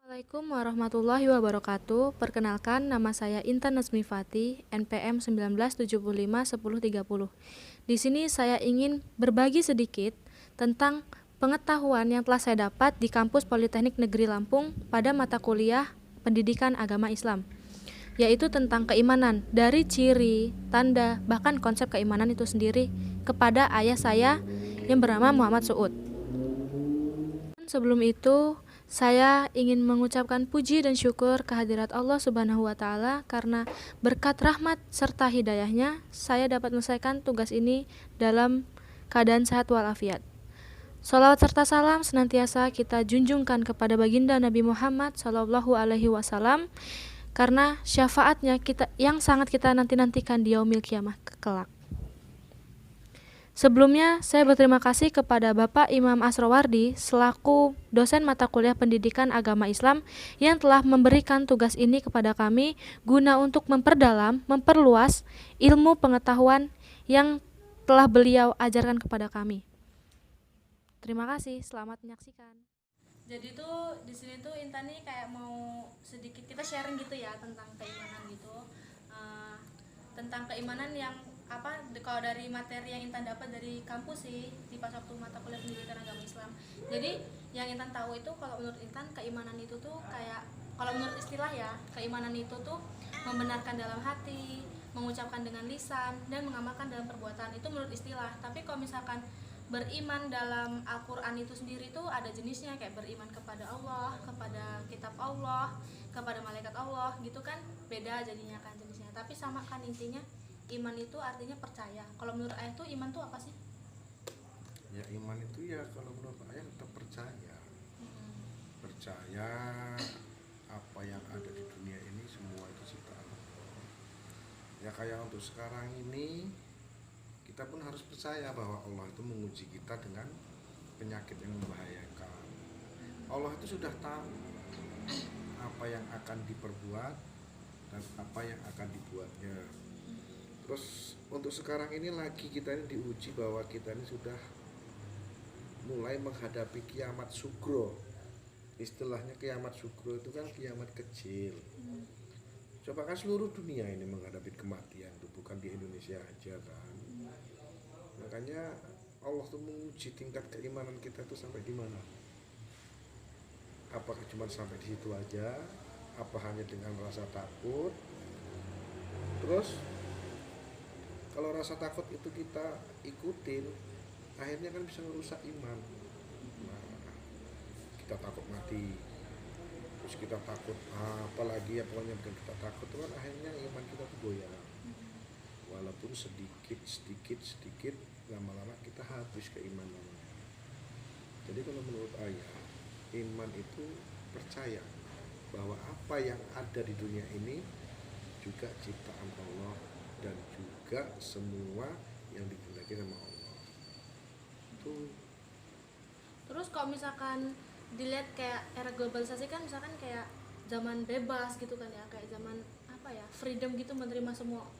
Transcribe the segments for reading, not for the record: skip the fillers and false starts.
Assalamualaikum warahmatullahi wabarakatuh. Perkenalkan, nama saya Intan Nazmifati, NPM 1975 1030. Di sini saya ingin berbagi sedikit tentang pengetahuan yang telah saya dapat di kampus Politeknik Negeri Lampung pada mata kuliah Pendidikan Agama Islam, yaitu tentang keimanan dari ciri, tanda, bahkan konsep keimanan itu sendiri kepada ayah saya yang bernama Muhammad Suud. Sebelum itu, saya ingin mengucapkan puji dan syukur kehadirat Allah Subhanahu wa Ta'ala, karena berkat rahmat serta hidayahnya saya dapat menyelesaikan tugas ini dalam keadaan sehat walafiat. Salawat serta salam senantiasa kita junjungkan kepada baginda Nabi Muhammad Sallallahu Alaihi Wasallam, karena syafaatnya yang sangat kita nanti-nantikan di yaumil kiamah kelak. Sebelumnya, saya berterima kasih kepada Bapak Imam Asrowardi selaku dosen mata kuliah Pendidikan Agama Islam yang telah memberikan tugas ini kepada kami guna untuk memperdalam, memperluas ilmu pengetahuan yang telah beliau ajarkan kepada kami. Terima kasih, selamat menyaksikan. Jadi tuh di sini tuh Intan nih kayak mau sedikit kita sharing gitu ya tentang keimanan gitu. Tentang keimanan yang kalau dari materi yang Intan dapat dari kampus sih di pas waktu mata kuliah Pendidikan Agama Islam. Jadi yang Intan tahu itu, kalau menurut Intan keimanan itu tuh kayak, kalau menurut istilah ya, keimanan itu tuh membenarkan dalam hati, mengucapkan dengan lisan, dan mengamalkan dalam perbuatan. Itu menurut istilah. Tapi kalau misalkan beriman dalam Al-Quran itu sendiri tuh ada jenisnya, kayak beriman kepada Allah, kepada kitab Allah, kepada malaikat Allah gitu kan, beda jadinya kan jenisnya. Tapi sama kan intinya, iman itu artinya percaya. Kalau menurut ayah tuh iman tuh apa sih? Ya, iman itu ya kalau menurut ayah tetap percaya. Percaya apa yang ada di dunia ini semua itu ciptaan Allah. Ya kayak untuk sekarang ini kita pun harus percaya bahwa Allah itu menguji kita dengan penyakit yang membahayakan. Allah itu sudah tahu apa yang akan diperbuat dan apa yang akan dibuatnya. Terus untuk sekarang ini lagi kita ini diuji bahwa kita ini sudah mulai menghadapi kiamat sugro. Istilahnya kiamat sugro itu kan kiamat kecil. Coba kan seluruh dunia ini menghadapi kematian tuh, bukan di Indonesia aja kan. Makanya Allah tuh menguji tingkat keimanan kita tuh sampai di mana. Apakah cuma sampai di situ aja? Apa hanya dengan rasa takut? Terus kalau rasa takut itu kita ikutin, akhirnya kan bisa merusak iman. Nah, kita takut mati, terus kita takut apalagi ya, pokoknya bukan kita takut, kan akhirnya iman kita tuh goyah. Walaupun sedikit lama-lama kita habis keimanan. Jadi kalau menurut ayah, iman itu percaya bahwa apa yang ada di dunia ini juga ciptaan Allah dan juga semua yang dikehendaki sama Allah. Itu. Terus kalau misalkan dilihat kayak era globalisasi kan, misalkan kayak zaman bebas gitu kan ya, kayak zaman apa ya, freedom gitu, menerima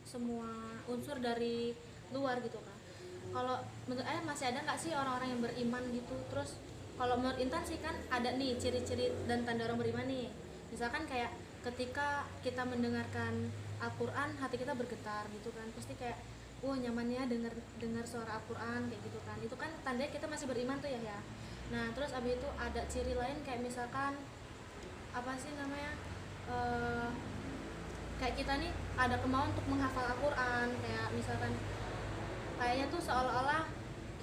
semua unsur dari luar gitu kan. Kalau menurut ayah masih ada nggak sih orang-orang yang beriman gitu? Terus kalau menurut Intan sih kan ada nih ciri-ciri dan tanda orang beriman nih. Misalkan kayak ketika kita mendengarkan Al-Quran, hati kita bergetar gitu kan, pasti kayak wah nyamannya dengar suara Al-Quran kayak gitu kan. Itu kan tandanya kita masih beriman tuh ya. Nah terus abis itu ada ciri lain kayak misalkan apa sih namanya, kayak kita nih ada kemauan untuk menghafal Al-Quran, kayak misalkan kayaknya tuh seolah-olah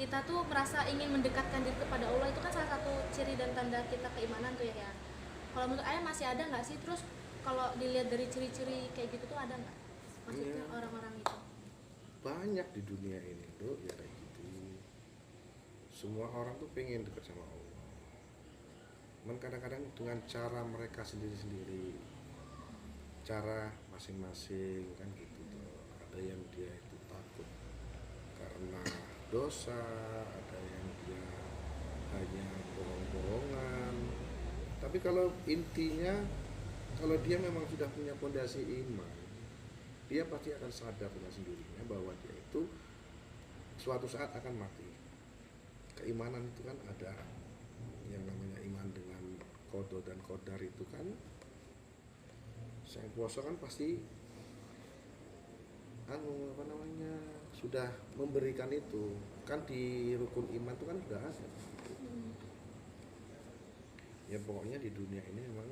kita tuh merasa ingin mendekatkan diri kepada Allah. Itu kan salah satu ciri dan tanda kita keimanan tuh ya. Kalau menurut ayah masih ada nggak sih? Terus kalau dilihat dari ciri-ciri kayak gitu tuh ada nggak maksudnya orang-orang itu? Banyak di dunia ini tuh ya kayak gitu. Semua orang tuh pengen dekat sama Allah. Cuman kadang-kadang dengan cara mereka sendiri-sendiri, cara masing-masing kan gitu tuh. Ada yang dia itu takut karena dosa, ada yang dia hanya bohong-bohongan. Tapi kalau intinya, kalau dia memang sudah punya fondasi iman, dia pasti akan sadar dengan sendirinya bahwa dia itu suatu saat akan mati. Keimanan itu kan ada yang namanya iman dengan qada dan qadar itu kan sang kuasa kan pasti apa namanya sudah memberikan itu kan di rukun iman itu kan sudah ada. Ya pokoknya di dunia ini memang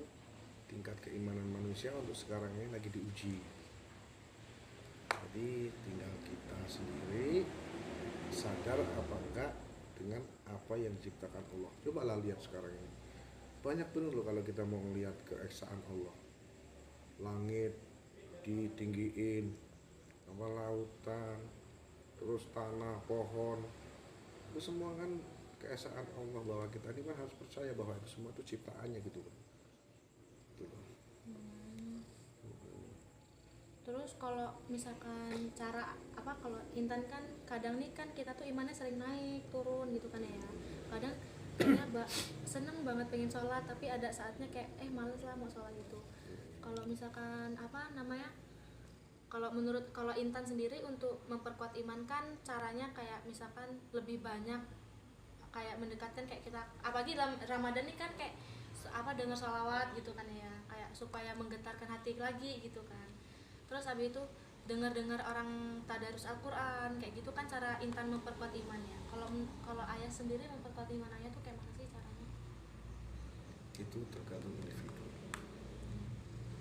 tingkat keimanan manusia untuk sekarang ini lagi diuji. Jadi tinggal kita sendiri sadar apa enggak dengan apa yang diciptakan Allah. Cobalah lihat sekarang ini. Banyak benar loh kalau kita mau melihat keesaan Allah. Langit ditinggiin, apa lautan, terus tanah, pohon. Itu semua kan keesaan Allah, bahwa kita ini kan harus percaya bahwa itu semua itu ciptaannya gitu loh. Gitu loh. Terus kalau misalkan cara apa, kalau Intan kan kadang nih kan kita tuh imannya sering naik turun gitu kan ya. Kadang kayaknya seneng banget pengen sholat, tapi ada saatnya kayak males lah mau sholat gitu. Kalau misalkan apa namanya, kalau Intan sendiri untuk memperkuat iman kan caranya kayak misalkan lebih banyak kayak mendekatkan, kayak kita apalagi dalam Ramadan nih kan kayak apa dengar sholawat gitu kan ya, kayak supaya menggetarkan hati lagi gitu kan. Terus habis itu dengar-dengar orang tadarus Al-Quran kayak gitu kan cara Intan memperkuat imannya. Kalau ayah sendiri memperkuat iman ayah tuh kayak mana sih caranya? Itu tergantung individu,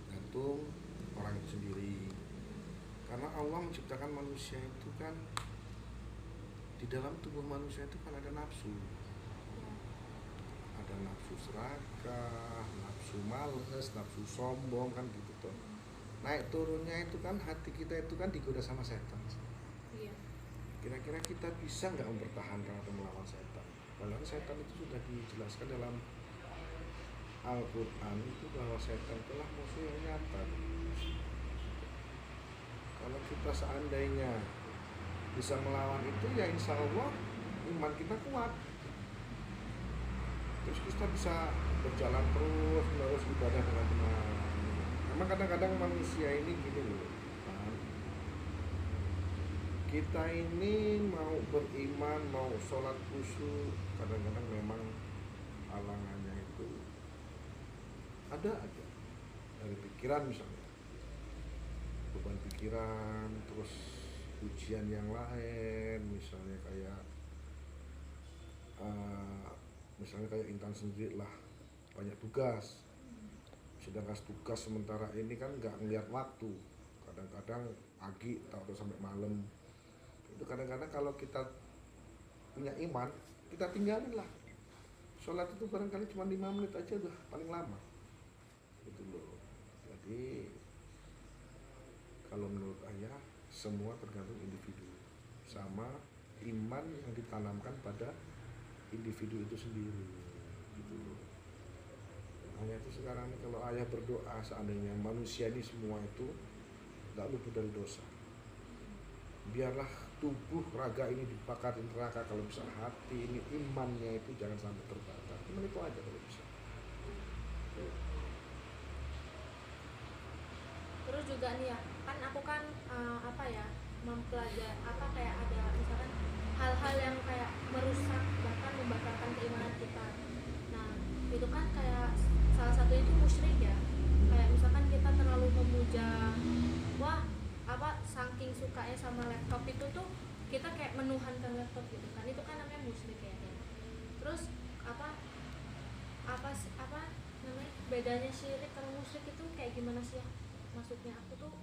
tergantung orang itu sendiri. Karena Allah menciptakan manusia itu kan di dalam tubuh manusia itu kan ada nafsu, ada nafsu serakah, nafsu males, nafsu sombong kan gitu tuh. Naik turunnya itu kan hati kita itu kan digoda sama setan. Iya. Kira-kira kita bisa nggak mempertahankan atau melawan setan? Padahal setan itu sudah dijelaskan dalam Al-Quran itu bahwa setan telah musuh yang nyata. Kalau kita seandainya bisa melawan itu, ya insya Allah iman kita kuat. Terus kita bisa berjalan terus ibadah dengan benar. Memang kadang-kadang manusia ini gini loh, kita ini mau beriman, mau sholat khusyuk, kadang-kadang memang halangannya itu ada aja dari pikiran, misalnya beban pikiran, terus ujian yang lain, misalnya kayak Intan sendiri lah banyak tugas, sedangkan tugas sementara ini kan nggak ngeliat waktu, kadang-kadang pagi atau sampai malam. Itu kadang-kadang kalau kita punya iman, kita tinggalin lah sholat itu, barangkali cuma 5 menit aja udah paling lama gitu loh. Jadi kalau menurut ayah semua tergantung individu sama iman yang ditanamkan pada individu itu sendiri gitu loh. Hanya itu sekarang ini kalau ayah berdoa seandainya manusia ini semua itu gak luput dari dosa, biarlah tubuh raga ini dibakar di neraka, kalau bisa hati ini imannya itu jangan sampai terbakar. Cuma itu aja kalau bisa. Terus juga nih ya, kan aku kan mempelajari kayak ada misalkan hal-hal yang kayak merusak bahkan membatalkan keimanan kita. Nah itu kan kayak salah satu itu musyrik ya, kayak misalkan kita terlalu memuja, saking sukanya sama laptop itu tuh kita kayak menuhankan laptop gitu kan, itu kan namanya musyrik ya. Terus namanya bedanya syirik sama musyrik itu kayak gimana sih ya? Maksudnya aku tuh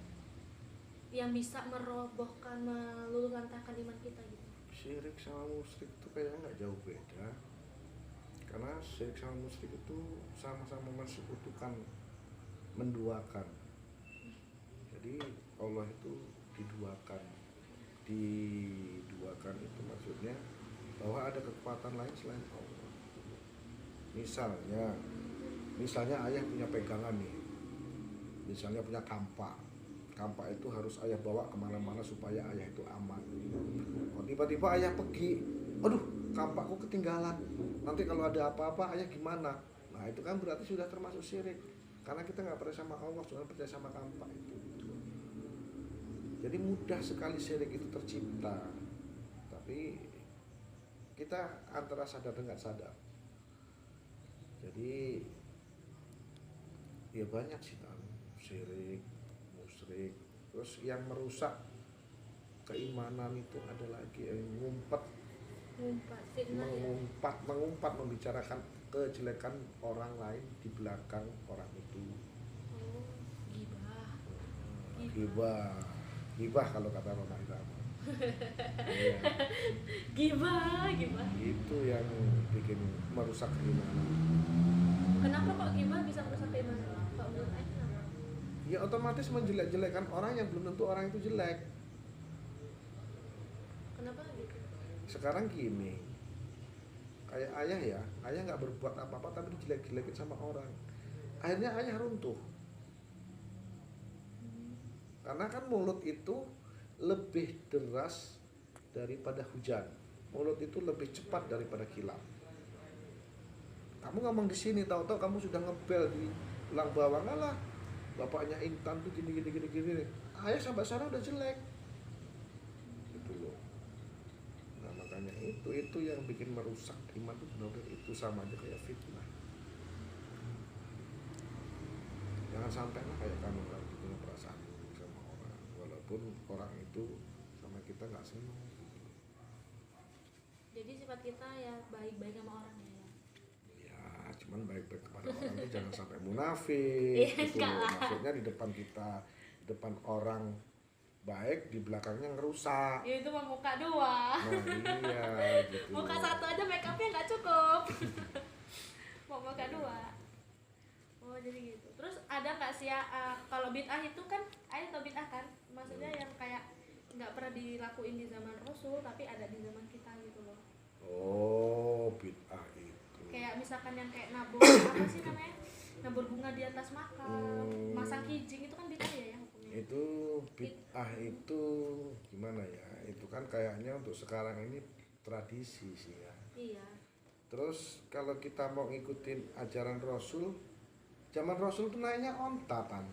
yang bisa merobohkan, meluluhlantahkan iman kita gitu. Syirik sama musyrik itu kayaknya nggak jauh beda, karena syirik sama musyrik itu sama-sama mensekutukan, menduakan. Jadi Allah itu diduakan itu maksudnya bahwa ada kekuatan lain selain Allah. Misalnya ayah punya pegangan nih, misalnya punya kampak itu harus ayah bawa kemana-mana supaya ayah itu aman. Kalau tiba-tiba ayah pergi, aduh kampakku ketinggalan, nanti kalau ada apa-apa ayah gimana? Nah itu kan berarti sudah termasuk syirik, karena kita nggak percaya sama Allah, cuma percaya sama kampak itu. Jadi mudah sekali syirik itu tercipta, tapi kita antara sadar dan nggak sadar. Jadi Ya banyak sih Tan, syirik, musyrik, terus yang merusak keimanan itu ada lagi yang ngumpet, Ngumpat fitnah ya. mengumpat membicarakan kejelekan orang lain di belakang orang itu. Oh, gibah. Gibah, gibah kalau kata Rona Irama. Iya, Gibah. itu yang bikin merusak keimanan. Kenapa kok gibah bisa merusak keimanan? Pak menurut Anda kenapa? Ya otomatis menjelek-jelekan orang yang belum tentu orang itu jelek. Kenapa gitu? Sekarang gini, kayak ayah ya, ayah nggak berbuat apa-apa tapi dijelek-jelekin sama orang, akhirnya ayah runtuh. Karena kan mulut itu lebih deras daripada hujan, mulut itu lebih cepat daripada kilat. Kamu ngomong di sini, tahu-tahu kamu sudah ngebel di tulang bawang, lah bapaknya Intan tuh gini. Ayah sampai sana udah jelek, gitu loh. Nah makanya itu yang bikin merusak iman itu benar-benar itu sama aja kayak fitnah. Jangan sampai lah kayak kamu kan punya perasaan buruk sama orang, walaupun orang itu sama kita nggak senang. Jadi sifat kita ya baik-baik sama orang ya. Ya cuman baik-baik kepada orang itu jangan sampai munafik. Iya, Gitu enggak loh. lah. Maksudnya di depan kita, di depan orang baik, di belakangnya ngerusak. Ya itu mah muka dua. Nah iya gitu. Muka satu aja make upnya nggak cukup. Mau muka dua. Oh jadi gitu. Terus ada nggak sih ya kalau bid'ah itu kan, ayah tau bid'ah kan? Maksudnya yang kayak nggak pernah dilakuin di zaman Rasul tapi ada di zaman kita gitu loh. Oh bid'ah itu. Kayak misalkan yang kayak nabur apa sih namanya? Nabur bunga di atas makam, masang kijing itu kan bid'ah ya yang hukumnya. Itu bid'ah itu gimana ya? Itu kan kayaknya untuk sekarang ini tradisi sih ya. Iya. Terus kalau kita mau ngikutin ajaran Rasul, zaman Rasul tuh naiknya onta kan.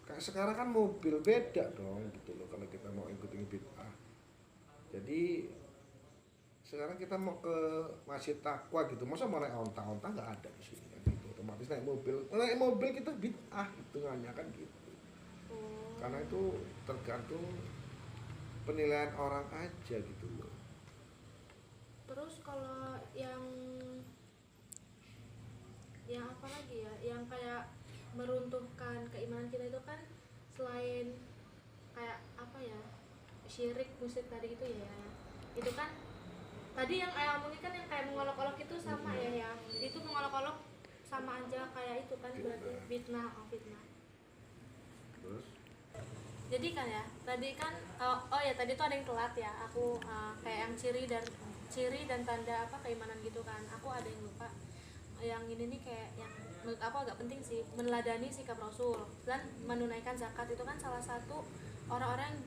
Kayak sekarang kan mobil, beda dong gitu loh kalau kita mau ikutin bid'ah. Jadi sekarang kita mau ke Masjid Taqwa gitu, masa mau naik onta nggak ada di sini kan gitu. Otomatis naik mobil kita bid'ah hitungannya kan gitu. Oh. Karena itu tergantung penilaian orang aja gitu loh. Terus kalau yang apa lagi ya, yang kayak meruntuhkan keimanan kita itu kan selain kayak apa ya, syirik, musyrik tadi itu ya, itu kan tadi yang ayah omongin kan yang kayak mengolok-olok itu sama ya, yang itu mengolok-olok sama aja kayak itu kan berarti fitnah. Terus Jadi kan ya tadi kan oh ya tadi tuh ada yang telat ya, aku kayak yang ciri dan tanda apa keimanan gitu kan, aku ada yang lupa. Yang ini nih kayak yang menurut aku agak penting sih, meneladani sikap Rasul dan menunaikan zakat itu kan salah satu orang-orang yang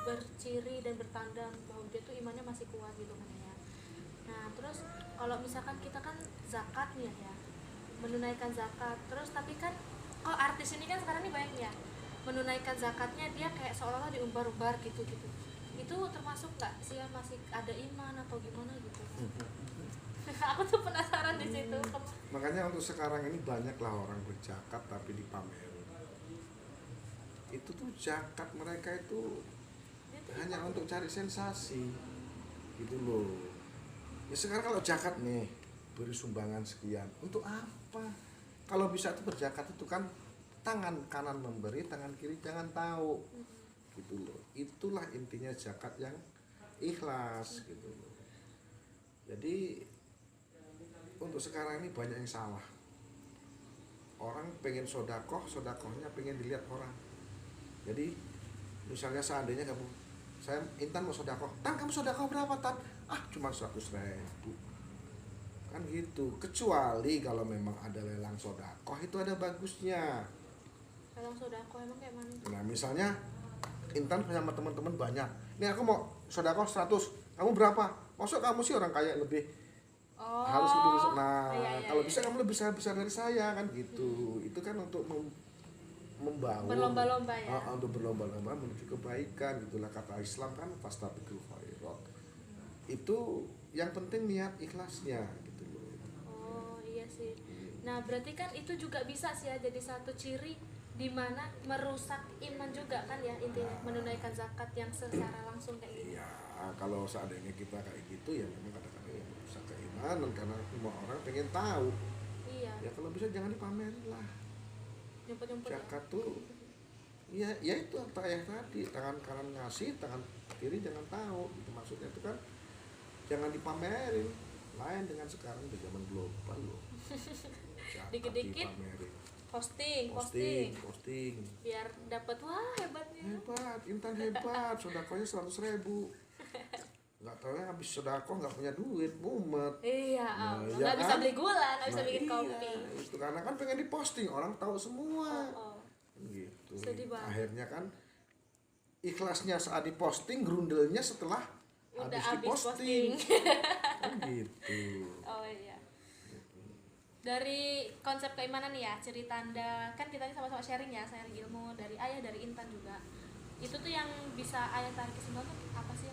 berciri dan bertanda bahwa dia tuh imannya masih kuat gitu kan ya. Nah terus kalau misalkan kita kan zakat nih ya, menunaikan zakat terus tapi kan artis ini kan sekarang nih banyak ya menunaikan zakatnya dia kayak seolah-olah diumbar-umbar gitu, itu termasuk nggak sih ya, masih ada iman atau gimana gitu? Aku tuh penasaran di situ. makanya untuk sekarang ini banyaklah orang berzakat tapi dipamerin. Itu tuh zakat mereka itu hanya untuk cari sensasi gitu loh. Ya sekarang kalau zakat nih beri sumbangan sekian untuk apa? Kalau bisa itu berzakat itu kan tangan kanan memberi, tangan kiri jangan tahu gitu loh. Itulah intinya zakat yang ikhlas gitu loh. Jadi untuk sekarang ini banyak yang salah. Orang pengen sodakohnya pengen dilihat orang. Jadi misalnya seandainya saya Intan mau sodakoh, Tan kamu sodakoh berapa Tan? Cuma 100.000 kan gitu. Kecuali kalau memang ada lelang sodakoh itu ada bagusnya. Lelang sodako emang kayak mana? Nah misalnya Intan punya teman-teman banyak, nih aku mau sodakoh 100, kamu berapa? Maksud kamu sih orang kaya lebih harus lebih besar. Nah kalau bisa kamu lebih besar dari saya kan gitu. Itu kan untuk membangun berlomba-lomba ya. Untuk berlomba-lomba menuju kebaikan, gitulah kata Islam kan fastabiqul khairat. Itu yang penting niat ikhlasnya gitu loh. Oh iya sih. Nah, berarti kan itu juga bisa sih ya jadi satu ciri di mana merusak iman juga kan ya, intinya menunaikan zakat yang secara langsung kayak gitu. Ya kalau seandainya kita kayak gitu ya memang kadang-kadang ya merusak keimanan karena semua orang pengen tahu. Iya, Ya kalau bisa jangan dipamerin lah. nyumput-nyumput ya. Zakat tuh ya itu kata ayah tadi, tangan kanan ngasih, tangan kiri jangan tahu. Itu maksudnya itu kan jangan dipamerin. Lain dengan sekarang di zaman global loh. Zakat Dikit-dikit dipamerin. posting Posting. biar dapat wah hebatnya. Hebat, Intan hebat, sodakonya 100.000. Nggak tahu ya habis sodako nggak punya duit, mumet. Iya, Nah, nggak ya bisa kan? beli gula, nggak bisa Nah, bikin iya, kopi. itu karena kan pengen diposting, orang tahu semua. Oh, Gitu. Sedih banget. Akhirnya kan ikhlasnya saat diposting, grundelnya setelah udah habis habis diposting. posting. Kan gitu. Oh iya. Dari konsep keimanan nih ya, cerita Anda, kan kita ini sama-sama sharing ya, sharing ilmu dari ayah, dari Intan juga. Itu tuh yang bisa ayah tarik kesimpulan tuh apa sih?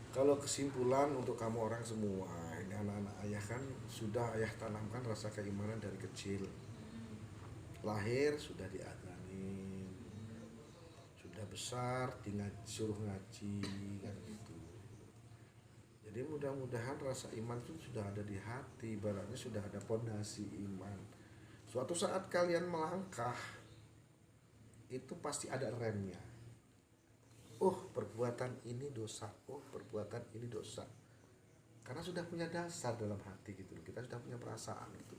Kalau kesimpulan untuk kamu orang semua, ini anak-anak ayah kan sudah ayah tanamkan rasa keimanan dari kecil. Lahir sudah diajarin, sudah besar disuruh ngaji kan gitu. Jadi mudah-mudahan rasa iman itu sudah ada di hati, ibaratnya sudah ada pondasi iman. Suatu saat kalian melangkah, itu pasti ada remnya. Oh, perbuatan ini dosa. Oh, perbuatan ini dosa. Karena sudah punya dasar dalam hati gitu. Kita sudah punya perasaan gitu.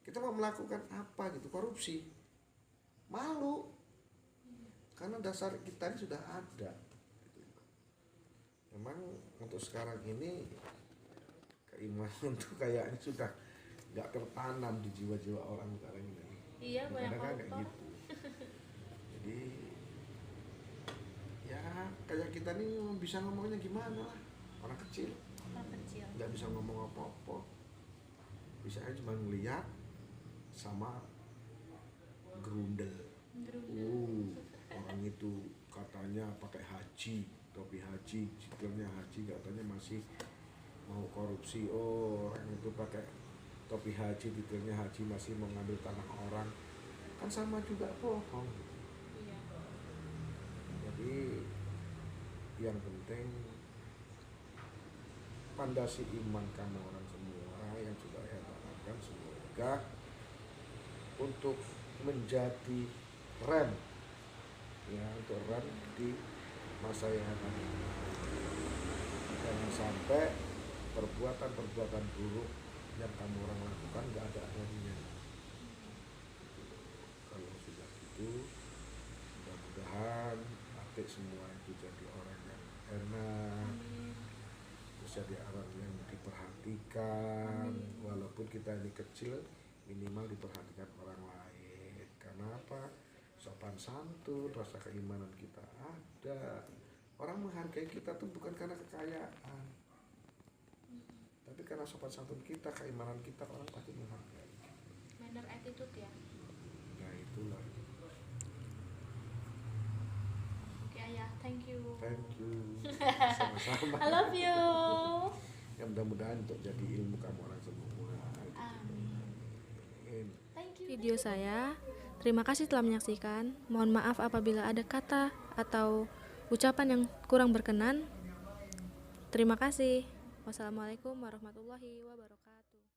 Kita mau melakukan apa gitu, korupsi. Malu. Karena dasar kita ini sudah ada. Memang untuk sekarang ini keimanan tuh kayaknya sudah nggak tertanam di jiwa-jiwa orang sekarang ini. Iya, banyak Kadang-kadang kayak koruptor. gitu. Jadi ya kayak kita nih bisa ngomongnya gimana lah, orang kecil Orang kecil. nggak bisa ngomong apa-apa, bisa aja cuma ngeliat sama gerundel. Orang itu katanya pakai haji, topi haji, sikilnya haji, katanya masih mau korupsi. Oh, orang itu pakai topi haji, detailnya haji, masih mau ngambil tanah orang, kan sama juga bohong. Iya. Jadi yang penting pandasi iman kamu orang semua yang sudah saya tanamkan, semoga untuk menjadi rem, ya, untuk rem di masa yang akan datang. Jangan sampai perbuatan-perbuatan buruk yang kamu orang lakukan nggak ada remnya. Kalau sudah gitu, mudah-mudahan adik semua itu jadi orang yang enak, terus jadi orang yang diperhatikan. Walaupun kita ini kecil, minimal diperhatikan orang lain. Karena apa? Sopan santun, rasa keimanan kita ada. Orang menghargai kita tuh bukan karena kekayaan, tapi karena sopan santun kita, keimanan kita, orang pasti menghargai. Manner attitude ya. Nah itulah. Oke ayah, thank you. Thank you. Sama-sama. I love you. Ya mudah-mudahan untuk jadi ilmu kamu orang semua. Amin. Thank you. Video saya. Terima kasih telah menyaksikan. Mohon maaf apabila ada kata atau ucapan yang kurang berkenan. Terima kasih. Wassalamualaikum warahmatullahi wabarakatuh.